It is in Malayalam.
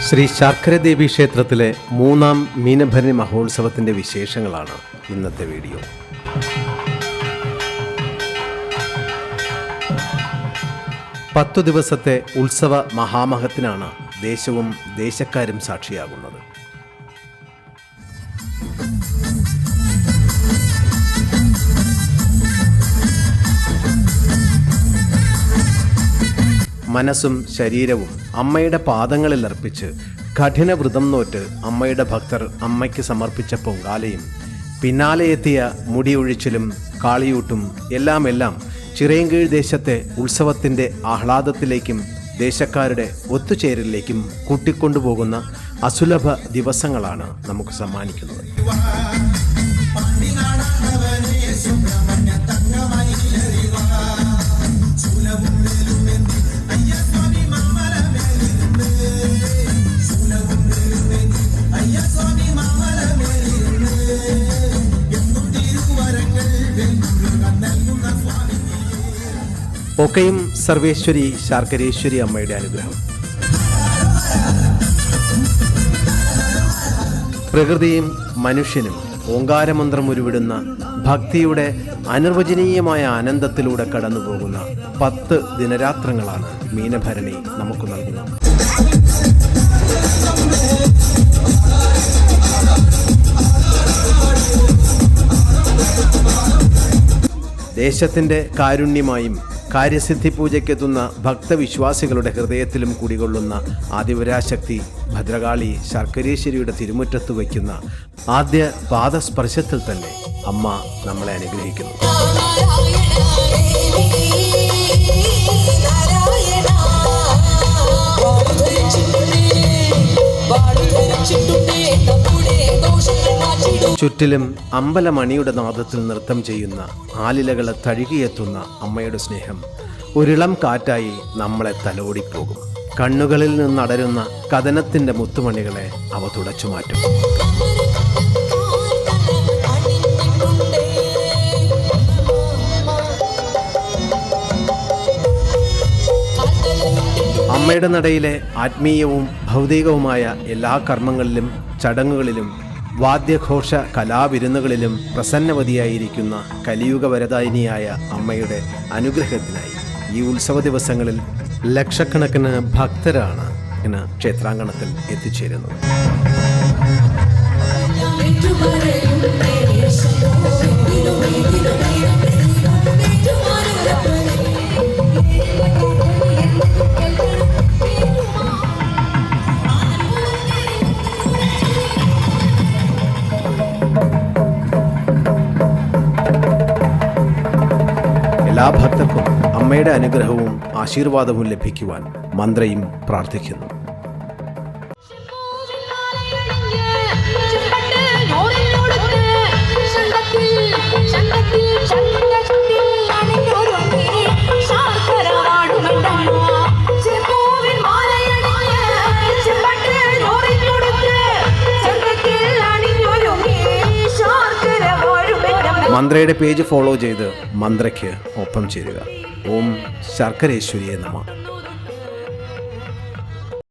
ശ്രീ ശർക്കരദേവി ക്ഷേത്രത്തിലെ 3ാം മീനഭരണി മഹോത്സവത്തിൻ്റെ വിശേഷങ്ങളാണ് ഇന്നത്തെ വീഡിയോ. പത്തു ദിവസത്തെ ഉത്സവ മഹാമഹത്തിനാണ് ദേശവും ദേശക്കാരും സാക്ഷിയാകുന്നത്. മനസ്സും ശരീരവും അമ്മയുടെ പാദങ്ങളിൽ അർപ്പിച്ച് കഠിന വ്രതം നോറ്റ് അമ്മയുടെ ഭക്തർ അമ്മയ്ക്ക് സമർപ്പിച്ച പൊങ്കാലയും പിന്നാലെ എത്തിയ മുടിയൊഴിച്ചിലും കാളിയൂട്ടും എല്ലാം ചിറയൻകീഴ് ദേശത്തെ ഉത്സവത്തിൻ്റെ ആഹ്ലാദത്തിലേക്കും ദേശക്കാരുടെ ഒത്തുചേരലിലേക്കും കൂട്ടിക്കൊണ്ടുപോകുന്ന അസുലഭ ദിവസങ്ങളാണ് നമുക്ക് സമ്മാനിക്കുന്നത്. ഒക്കെയും സർവേശ്വരി ശാർക്കരേശ്വരി അമ്മയുടെ അനുഗ്രഹം. പ്രകൃതിയും മനുഷ്യനും ഓങ്കാരമന്ത്രം ഉരുവിടുന്ന ഭക്തിയുടെ അനിർവചനീയമായ ആനന്ദത്തിലൂടെ കടന്നുപോകുന്ന 10 ദിനരാത്രങ്ങളാണ് മീനഭരണി നമുക്ക് നൽകുന്നത്. ദേശത്തിൻ്റെ കാരുണ്യമായും കാര്യസിദ്ധി പൂജയ്ക്കെത്തുന്ന ഭക്തവിശ്വാസികളുടെ ഹൃദയത്തിലും കുടികൊള്ളുന്ന ആദിപരാശക്തി ഭദ്രകാളി ശർക്കരേശ്വരിയുടെ തിരുമുറ്റത്ത് വയ്ക്കുന്ന ആദ്യ പാദസ്പർശത്തിൽ തന്നെ അമ്മ നമ്മളെ അനുഗ്രഹിക്കുന്നു. ചുറ്റിലും അമ്പലമണിയുടെ നാദത്തിൽ നൃത്തം ചെയ്യുന്ന ആലിലകളെ തഴുകിയെത്തുന്ന അമ്മയുടെ സ്നേഹം ഒരിളം കാറ്റായി നമ്മളെ തലോടിപ്പോകും. കണ്ണുകളിൽ നിന്നടരുന്ന കഥനത്തിൻ്റെ മുത്തുമണികളെ അവ തുടച്ചു മാറ്റും. അമ്മയുടെ നടയിലെ ആത്മീയവും ഭൗതികവുമായ എല്ലാ കർമ്മങ്ങളിലും ചടങ്ങുകളിലും വാദ്യഘോഷ കലാവിരുന്നുകളിലും പ്രസന്നവതിയായിരിക്കുന്ന കലിയുഗ വരദായിനിയായ അമ്മയുടെ അനുഗ്രഹത്തിനായി ഈ ഉത്സവ ദിവസങ്ങളിൽ ലക്ഷക്കണക്കിന് ഭക്തരാണ് ഇന്ന് ക്ഷേത്രാങ്കണത്തിൽ എത്തിച്ചേരുന്നത്. എല്ലാ ഭക്തർക്കും അമ്മയുടെ അനുഗ്രഹവും ആശീർവാദവും ലഭിക്കുവാൻ മന്ത്രയും പ്രാർത്ഥിക്കുന്നു. മന്ത്രയുടെ പേജ് ഫോളോ ചെയ്ത് മന്ത്രയ്ക്ക് ഒപ്പം ചേരുക. ഓം ശർക്കരേശ്വരിയെ നമഃ.